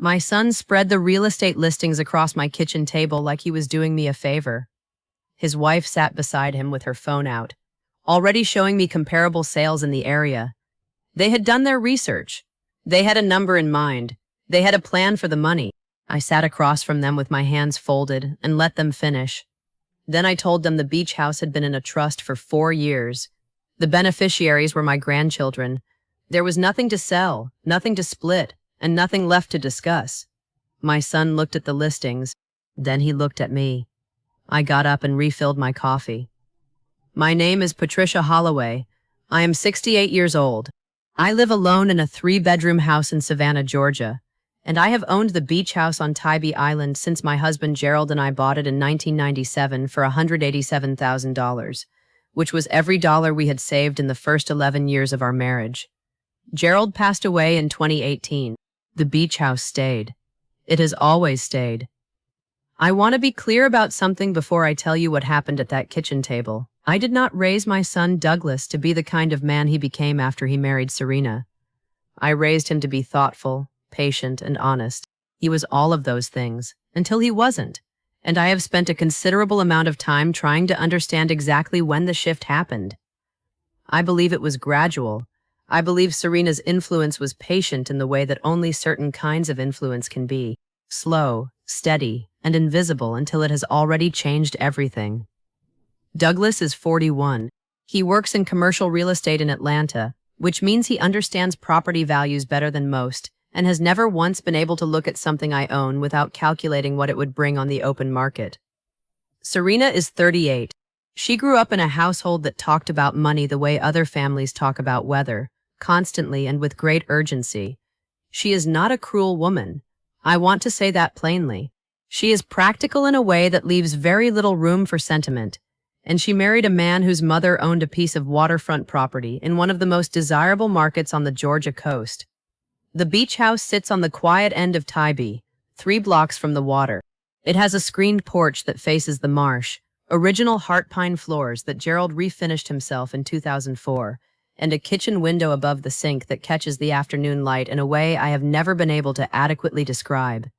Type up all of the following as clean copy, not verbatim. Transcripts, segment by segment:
My son spread the real estate listings across my kitchen table like he was doing me a favor. His wife sat beside him with her phone out, already showing me comparable sales in the area. They had done their research. They had a number in mind. They had a plan for the money. I sat across from them with my hands folded and let them finish. Then I told them the beach house had been in a trust for 4 years. The beneficiaries were my grandchildren. There was nothing to sell, nothing to split, and nothing left to discuss. My son looked at the listings. Then he looked at me. I got up and refilled my coffee. My name is Patricia Holloway. I am 68 years old. I live alone in a 3-bedroom house in Savannah, Georgia, and I have owned the beach house on Tybee Island since my husband Gerald and I bought it in 1997 for $187,000, which was every dollar we had saved in the first 11 years of our marriage. Gerald passed away in 2018. The beach house stayed. It has always stayed. I want to be clear about something before I tell you what happened at that kitchen table. I did not raise my son Douglas to be the kind of man he became after he married Serena. I raised him to be thoughtful, patient, and honest. He was all of those things, until he wasn't. And I have spent a considerable amount of time trying to understand exactly when the shift happened. I believe it was gradual. I believe Serena's influence was patient in the way that only certain kinds of influence can be. Slow, steady, and invisible until it has already changed everything. Douglas is 41. He works in commercial real estate in Atlanta, which means he understands property values better than most, and has never once been able to look at something I own without calculating what it would bring on the open market. Serena is 38. She grew up in a household that talked about money the way other families talk about weather, constantly and with great urgency. She is not a cruel woman. I want to say that plainly. She is practical in a way that leaves very little room for sentiment, and she married a man whose mother owned a piece of waterfront property in one of the most desirable markets on the Georgia coast. The beach house sits on the quiet end of Tybee, 3 blocks from the water. It has a screened porch that faces the marsh, original heart pine floors that Gerald refinished himself in 2004, and a kitchen window above the sink that catches the afternoon light in a way I have never been able to adequately describe.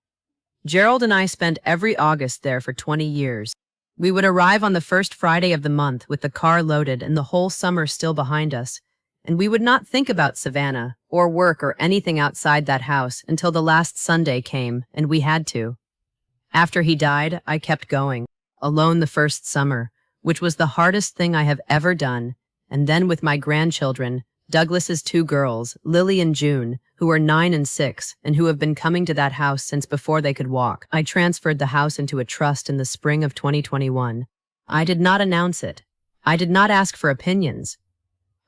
Gerald and I spent every August there for 20 years. We would arrive on the first Friday of the month with the car loaded and the whole summer still behind us, and we would not think about Savannah or work or anything outside that house until the last Sunday came, and we had to. After he died, I kept going, alone the first summer, which was the hardest thing I have ever done, and then with my grandchildren, Douglas's 2 girls, Lily and June, who are 9 and 6, and who have been coming to that house since before they could walk. I transferred the house into a trust in the spring of 2021. I did not announce it. I did not ask for opinions.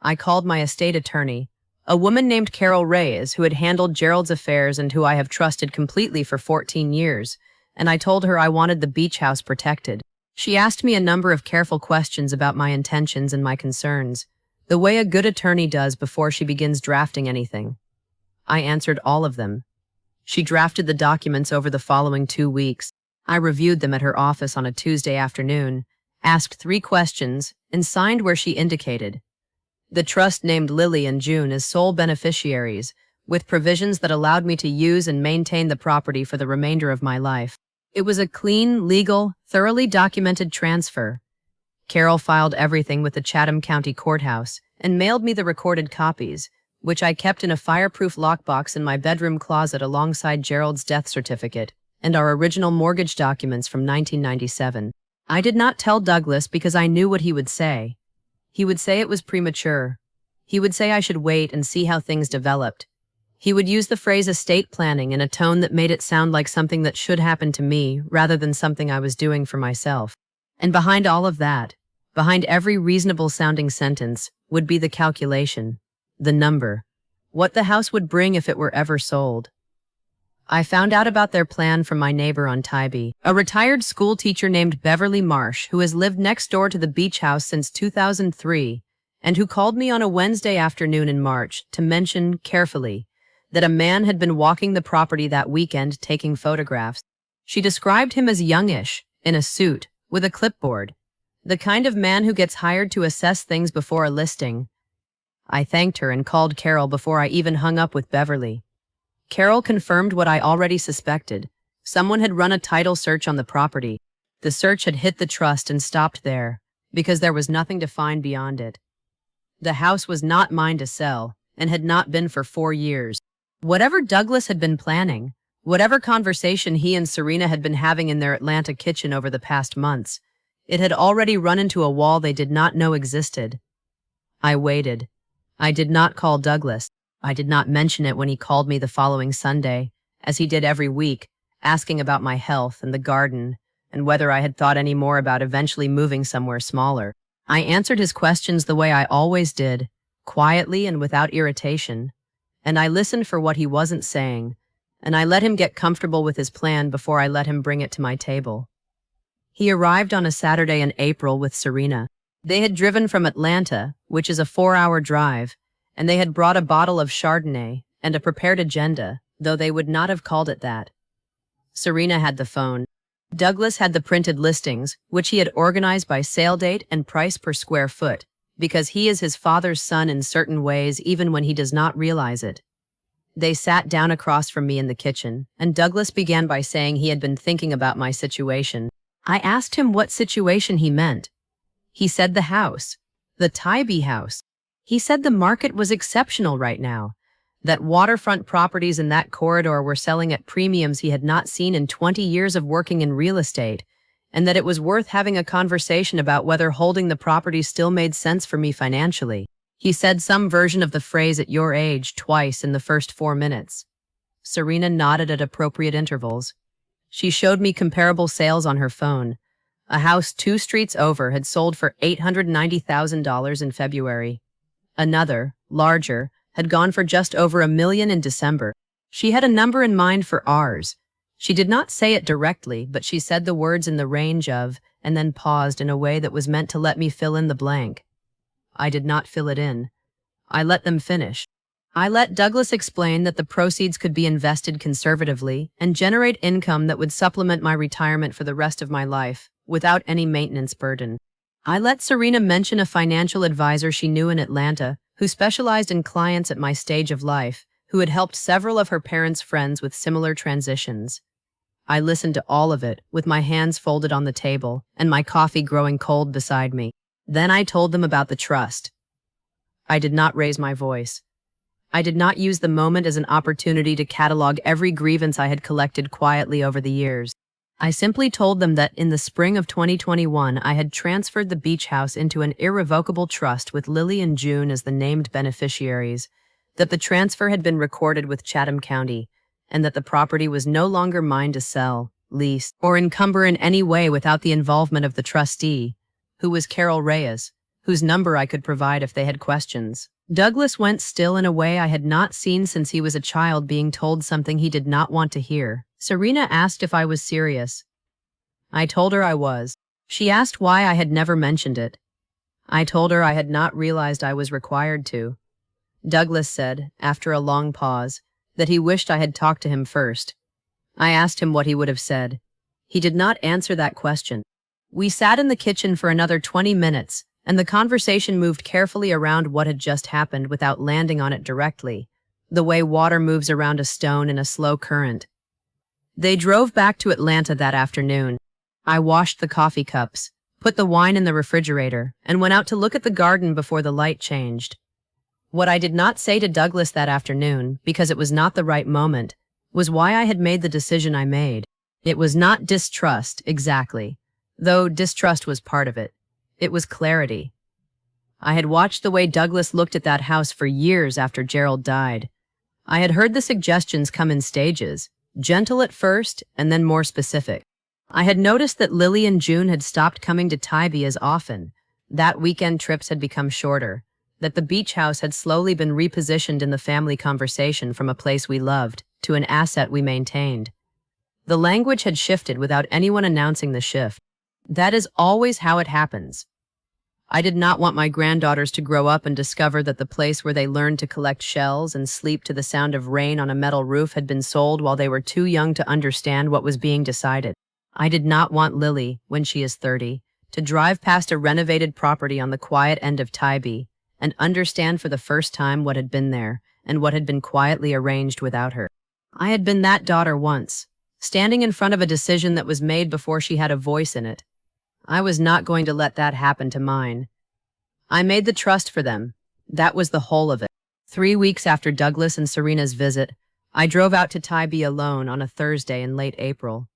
I called my estate attorney, a woman named Carol Reyes, who had handled Gerald's affairs and who I have trusted completely for 14 years, and I told her I wanted the beach house protected. She asked me a number of careful questions about my intentions and my concerns, the way a good attorney does before she begins drafting anything. I answered all of them. She drafted the documents over the following 2 weeks. I reviewed them at her office on a Tuesday afternoon, asked 3 questions, and signed where she indicated. The trust named Lily and June as sole beneficiaries, with provisions that allowed me to use and maintain the property for the remainder of my life. It was a clean, legal, thoroughly documented transfer. Carol filed everything with the Chatham County Courthouse and mailed me the recorded copies, which I kept in a fireproof lockbox in my bedroom closet alongside Gerald's death certificate and our original mortgage documents from 1997. I did not tell Douglas because I knew what he would say. He would say it was premature. He would say I should wait and see how things developed. He would use the phrase estate planning in a tone that made it sound like something that should happen to me rather than something I was doing for myself. And behind all of that, behind every reasonable-sounding sentence, would be the calculation, the number, what the house would bring if it were ever sold. I found out about their plan from my neighbor on Tybee, a retired school teacher named Beverly Marsh, who has lived next door to the beach house since 2003, and who called me on a Wednesday afternoon in March to mention, carefully, that a man had been walking the property that weekend taking photographs. She described him as youngish, in a suit, with a clipboard, the kind of man who gets hired to assess things before a listing. I thanked her and called Carol before I even hung up with Beverly. Carol confirmed what I already suspected. Someone had run a title search on the property. The search had hit the trust and stopped there, because there was nothing to find beyond it. The house was not mine to sell, and had not been for 4 years. Whatever Douglas had been planning, whatever conversation he and Serena had been having in their Atlanta kitchen over the past months, it had already run into a wall they did not know existed. I waited. I did not call Douglas. I did not mention it when he called me the following Sunday, as he did every week, asking about my health and the garden, and whether I had thought any more about eventually moving somewhere smaller. I answered his questions the way I always did, quietly and without irritation, and I listened for what he wasn't saying, and I let him get comfortable with his plan before I let him bring it to my table. He arrived on a Saturday in April with Serena. They had driven from Atlanta, which is a 4-hour drive, and they had brought a bottle of Chardonnay and a prepared agenda, though they would not have called it that. Serena had the phone. Douglas had the printed listings, which he had organized by sale date and price per square foot, because he is his father's son in certain ways even when he does not realize it. They sat down across from me in the kitchen, and Douglas began by saying he had been thinking about my situation. I asked him what situation he meant. He said the house, the Tybee house. He said the market was exceptional right now, that waterfront properties in that corridor were selling at premiums he had not seen in 20 years of working in real estate, and that it was worth having a conversation about whether holding the property still made sense for me financially. He said some version of the phrase "at your age" twice in the first 4 minutes. Serena nodded at appropriate intervals. She showed me comparable sales on her phone. A house 2 streets over had sold for $890,000 in February. Another, larger, had gone for just over $1 million in December. She had a number in mind for ours. She did not say it directly, but she said the words in the range of, and then paused in a way that was meant to let me fill in the blank. I did not fill it in. I let them finish. I let Douglas explain that the proceeds could be invested conservatively and generate income that would supplement my retirement for the rest of my life, without any maintenance burden. I let Serena mention a financial advisor she knew in Atlanta who specialized in clients at my stage of life, who had helped several of her parents' friends with similar transitions. I listened to all of it, with my hands folded on the table and my coffee growing cold beside me. Then I told them about the trust. I did not raise my voice. I did not use the moment as an opportunity to catalog every grievance I had collected quietly over the years. I simply told them that in the spring of 2021, I had transferred the beach house into an irrevocable trust with Lily and June as the named beneficiaries, that the transfer had been recorded with Chatham County, and that the property was no longer mine to sell, lease, or encumber in any way without the involvement of the trustee, who was Carol Reyes, whose number I could provide if they had questions. Douglas went still in a way I had not seen since he was a child being told something he did not want to hear. Serena asked if I was serious. I told her I was. She asked why I had never mentioned it. I told her I had not realized I was required to. Douglas said, after a long pause, that he wished I had talked to him first. I asked him what he would have said. He did not answer that question. We sat in the kitchen for another 20 minutes, and the conversation moved carefully around what had just happened without landing on it directly, the way water moves around a stone in a slow current. They drove back to Atlanta that afternoon. I washed the coffee cups, put the wine in the refrigerator, and went out to look at the garden before the light changed. What I did not say to Douglas that afternoon, because it was not the right moment, was why I had made the decision I made. It was not distrust, exactly, though distrust was part of it. It was clarity. I had watched the way Douglas looked at that house for years after Gerald died. I had heard the suggestions come in stages, gentle at first and then more specific. I had noticed that Lily and June had stopped coming to Tybee as often, that weekend trips had become shorter, that the beach house had slowly been repositioned in the family conversation from a place we loved to an asset we maintained. The language had shifted without anyone announcing the shift. That is always how it happens. I did not want my granddaughters to grow up and discover that the place where they learned to collect shells and sleep to the sound of rain on a metal roof had been sold while they were too young to understand what was being decided. I did not want Lily, when she is 30, to drive past a renovated property on the quiet end of Tybee and understand for the first time what had been there and what had been quietly arranged without her. I had been that daughter once, standing in front of a decision that was made before she had a voice in it. I was not going to let that happen to mine. I made the trust for them. That was the whole of it. 3 weeks after Douglas and Serena's visit, I drove out to Tybee alone on a Thursday in late April,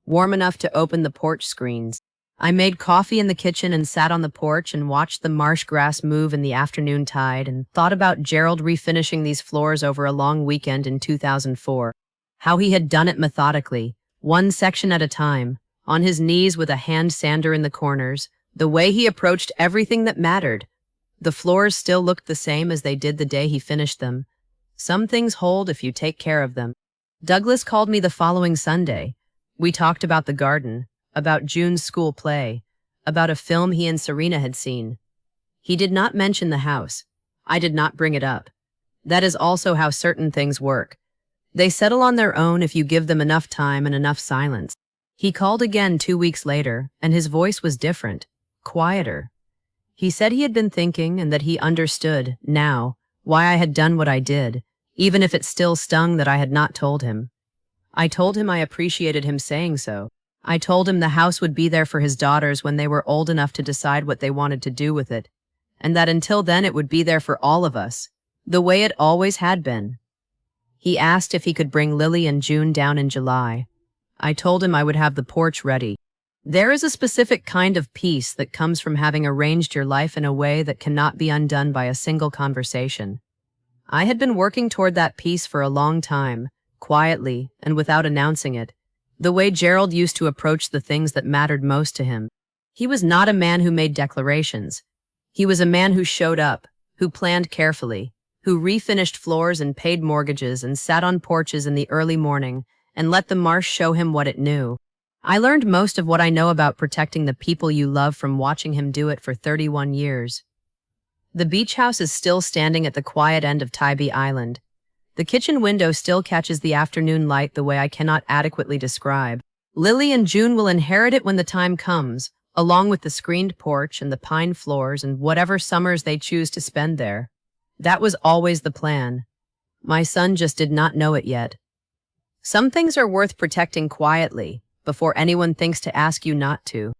warm enough to open the porch screens. I made coffee in the kitchen and sat on the porch and watched the marsh grass move in the afternoon tide and thought about Gerald refinishing these floors over a long weekend in 2004. How he had done it methodically, one section at a time, on his knees with a hand sander in the corners, the way he approached everything that mattered. The floors still looked the same as they did the day he finished them. Some things hold if you take care of them. Douglas called me the following Sunday. We talked about the garden, about June's school play, about a film he and Serena had seen. He did not mention the house. I did not bring it up. That is also how certain things work. They settle on their own if you give them enough time and enough silence. He called again 2 weeks later, and his voice was different, quieter. He said he had been thinking and that he understood, now, why I had done what I did, even if it still stung that I had not told him. I told him I appreciated him saying so. I told him the house would be there for his daughters when they were old enough to decide what they wanted to do with it, and that until then it would be there for all of us, the way it always had been. He asked if he could bring Lily and June down in July. I told him I would have the porch ready. There is a specific kind of peace that comes from having arranged your life in a way that cannot be undone by a single conversation. I had been working toward that peace for a long time, quietly and without announcing it, the way Gerald used to approach the things that mattered most to him. He was not a man who made declarations. He was a man who showed up, who planned carefully, who refinished floors and paid mortgages and sat on porches in the early morning and let the marsh show him what it knew. I learned most of what I know about protecting the people you love from watching him do it for 31 years. The beach house is still standing at the quiet end of Tybee Island. The kitchen window still catches the afternoon light the way I cannot adequately describe. Lily and June will inherit it when the time comes, along with the screened porch and the pine floors and whatever summers they choose to spend there. That was always the plan. My son just did not know it yet. Some things are worth protecting quietly, before anyone thinks to ask you not to.